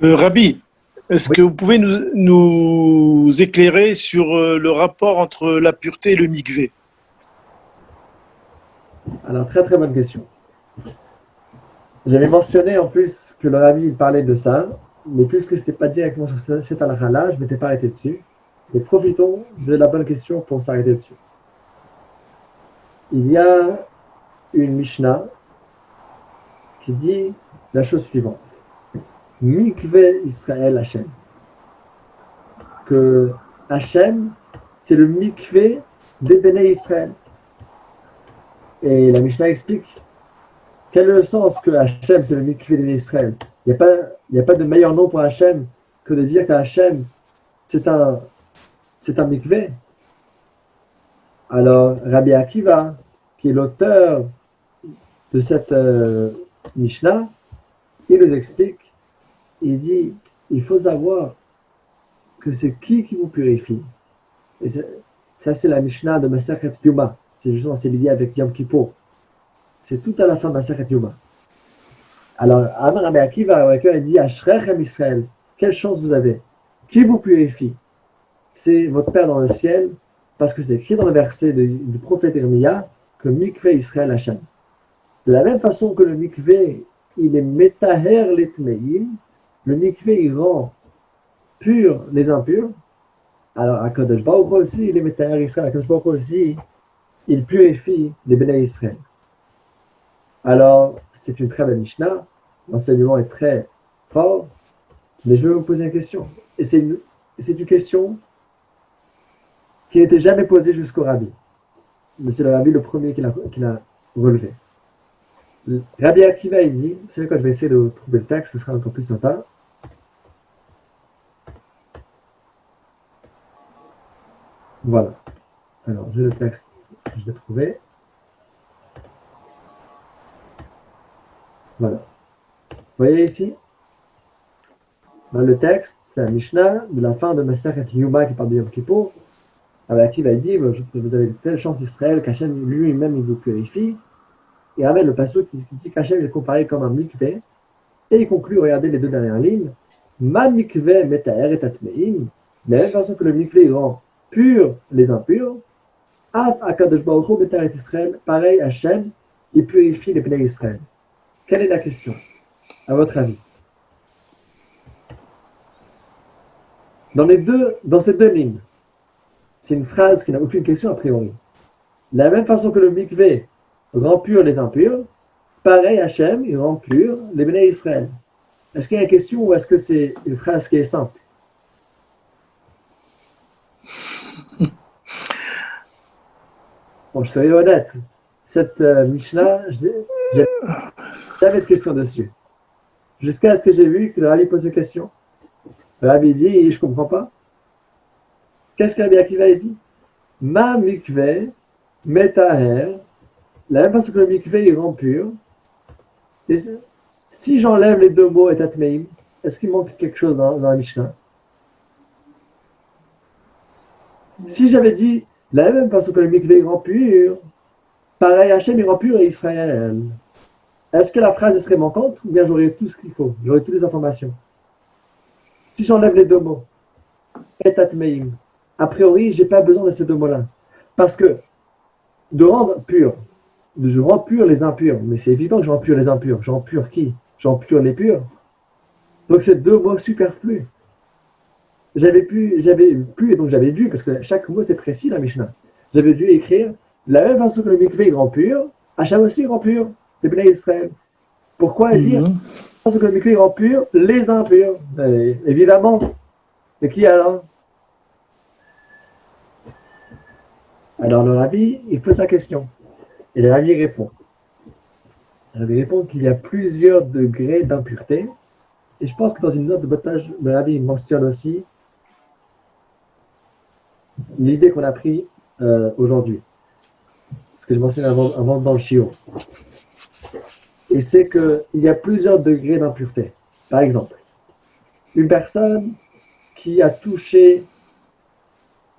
Rabbi, est-ce Oui, que vous pouvez nous éclairer sur le rapport entre la pureté et le mikvé? alors très très bonne question. J'avais mentionné en plus que le rabbi il parlait de ça, mais puisque ce n'était pas directement sur cette halakha-là, je ne m'étais pas arrêté dessus. Et profitons de la bonne question pour s'arrêter dessus. Il y a une Mishnah qui dit la chose suivante. Mikvé Israël Hachem. Que Hachem, c'est le mikvé des Béné Israël. Et la Mishnah explique quel est le sens que Hachem, c'est le mikvé des Béné Israël. Il y a pas de meilleur nom pour Hachem que de dire qu'Hachem, c'est un, c'est un mikvé. Alors, Rabbi Akiva, qui est l'auteur de cette Mishnah, il nous explique, il dit, il faut savoir que c'est qui vous purifie. Et ça, c'est la Mishnah de Masachet Yuma. C'est justement, c'est lié avec Yom Kippur. C'est tout à la fin de Masachet Yuma. Alors, Amar Rabbi Akiva, il dit, Ashrechem Israël, quelle chance vous avez. Qui vous purifie? C'est votre Père dans le ciel, parce que c'est écrit dans le verset du prophète Irmiya que Mikvé Israël Hachem. De la même façon que le mikvé, il est metaher letmeim, le mikvé, il rend pur les impurs. Alors, à Kadosh Baruch aussi, il est metaher Israël. À Kadosh Baruch aussi, il purifie les béné Israël. Alors, c'est une très belle Mishnah. L'enseignement est très fort. Mais je vais vous poser une question. Et c'est une question qui n'était jamais posée jusqu'au rabbi. Mais c'est le rabbi le premier qui l'a relevé. Rabbi Akiva, il dit, vous savez quoi, je vais essayer de trouver le texte, ce sera encore plus sympa. Voilà. Alors, j'ai le texte, je l'ai trouvé. Voilà. Vous voyez ici, dans le texte, c'est un Mishnah de la fin de Masechet Yuma qui parle de Yom Kippur. Rabbi Akiva dit, vous avez de telle chance d'Israël qu'Hachem lui-même il vous purifie. Et avec le passage qui dit qu'Hachem est comparé comme un mikvé. Et il conclut, regardez les deux dernières lignes. Ma mikvé metaher et tatmeim. De la même façon que le mikvé rend pur les impurs, Af Akadosh Baruch Hu metaher et Israël, pareil, Hachem, il purifie les Bnei Israël. Quelle est la question, à votre avis? Dans ces deux lignes, c'est une phrase qui n'a aucune question a priori. De la même façon que le mikvé rend pur les impurs, pareil, Hachem, il rend pur les Bnei Israël. Est-ce qu'il y a une question ou est-ce que c'est une phrase qui est simple? Bon, je serai honnête. Cette Mishnah, j'ai jamais de question dessus. Jusqu'à ce que j'ai vu que le Rabbi pose une question. Le Rabbi dit, je ne comprends pas. Qu'est-ce que Rabbi Akiva a dit? Ma mikveh metaher, la même façon que le mikveh il rend pur. Et si j'enlève les deux mots et tatmeim, est-ce qu'il manque quelque chose dans la Mishnah? Si j'avais dit la même façon que le mikveh il rend pur, pareil Hachem il rend pur et Israël, est-ce que la phrase serait manquante ou bien j'aurais tout ce qu'il faut, j'aurais toutes les informations? Si j'enlève les deux mots, et tatmeim, a priori, j'ai pas besoin de ces deux mots-là. Parce que de rendre pur, je rends pur les impurs, mais c'est évident que je rends pur les impurs. Je rends pur qui? Je rends pur les purs. Donc c'est deux mots superflus. J'avais pu, et donc j'avais dû, parce que chaque mot c'est précis la Mishnah. J'avais dû écrire de la même façon que le mikvé rend pur, Hachem aussi rend pur, les Bnei Israël. Pourquoi dire Mhm. parce que le mikvé rend pur les impurs? Évidemment. Et qui alors? Alors le rabbi, il pose la question. Et le rabbi répond. Le rabbi répond qu'il y a plusieurs degrés d'impureté. Et je pense que dans une note de botage, le rabbi mentionne aussi l'idée qu'on a pris aujourd'hui. Ce que je mentionnais avant dans le chiot. Et c'est qu'il y a plusieurs degrés d'impureté. Par exemple, une personne qui a touché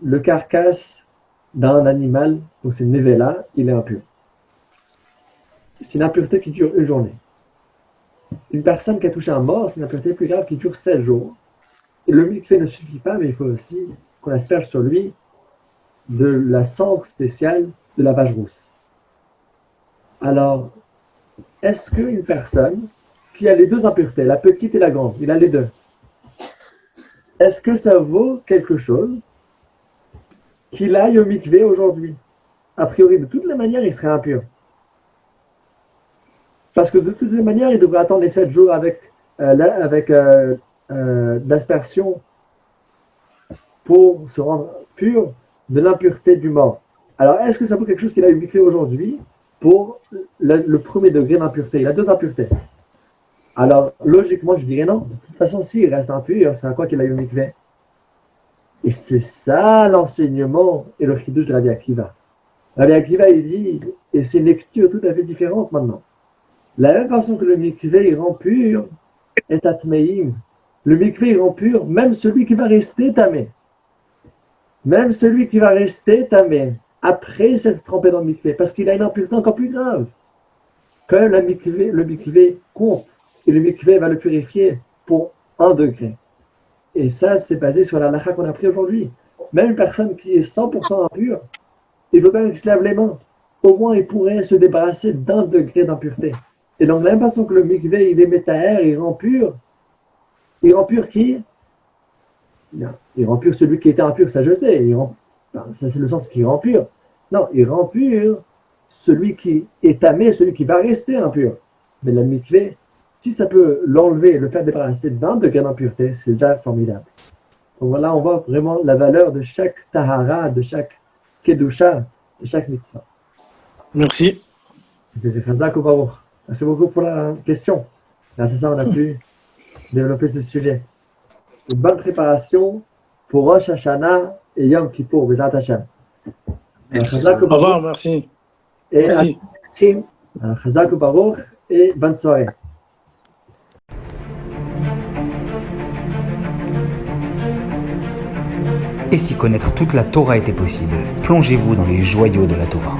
le carcasse d'un animal, donc c'est Nevela, il est impur. C'est une impureté qui dure une journée. Une personne qui a touché un mort, c'est une impureté plus grave qui dure 7 jours. Et le mikvé ne suffit pas, mais il faut aussi qu'on asperge sur lui de la cendre spéciale de la vache rousse. Alors, est-ce qu'une personne qui a les deux impuretés, la petite et la grande, il a les deux, est-ce que ça vaut quelque chose qu'il aille au mikvé aujourd'hui? A priori, de toutes les manières, il serait impur. Parce que de toutes les manières, il devrait attendre les 7 jours avec l'aspersion pour se rendre pur de l'impureté du mort. Alors, est-ce que ça vaut quelque chose qu'il a eu mikvé aujourd'hui pour le premier degré d'impureté? Il a deux impuretés. Alors, logiquement, je dirais non. De toute façon, s'il reste impur, c'est à quoi qu'il a eu mikvé? Et c'est ça l'enseignement et le chidouche de Rabbi Akiva. Rabbi Akiva, il dit, et c'est une lecture tout à fait différente maintenant. La même façon que le mikvé, il rend pur, est atmeim. Le mikvé, il rend pur, même celui qui va rester tamé. Même celui qui va rester tamé, après s'être trempé dans le mikvé, parce qu'il a une impureté encore plus grave. Que le mikvé compte, et le mikvé va le purifier pour 1 degré. Et ça, c'est basé sur la halakha qu'on a pris aujourd'hui. Même une personne qui est 100% impure, il faut quand même qu'il se lave les mains. Au moins, il pourrait se débarrasser d'1 degré d'impureté. Et donc, de la même façon que le mikvé, il est métaher, il rend pur qui? Non, il rend pur celui qui était impur, ça je sais. Ça, c'est le sens qu'il rend pur. Non, il rend pur celui qui est tamé, celui qui va rester impur. Mais le mikvé, si ça peut l'enlever, le faire débarrasser d'1 degré d'impureté, c'est déjà formidable. Donc voilà, on voit vraiment la valeur de chaque tahara, de chaque kedusha, de chaque mitzvah. Merci. Merci beaucoup pour la question. Grâce à ça, on a pu développer ce sujet. Une bonne préparation pour Rosh Hashanah et Yom Kippour, Bezrat Hashem. Au revoir, merci. Et Merci. Chazak Baruch et bonne soirée. Et si connaître toute la Torah était possible, plongez-vous dans les joyaux de la Torah.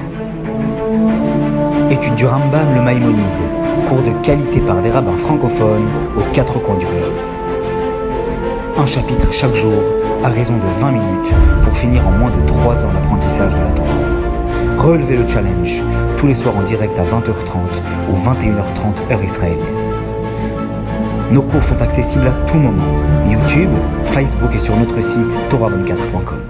Étude du Rambam, le Maïmonide, cours de qualité par des rabbins francophones aux 4 coins du globe. Un chapitre chaque jour, à raison de 20 minutes, pour finir en moins de 3 ans d'apprentissage de la Torah. Relevez le challenge, tous les soirs en direct à 20h30 ou 21h30 heure israélienne. Nos cours sont accessibles à tout moment, YouTube, Facebook et sur notre site torah24.com.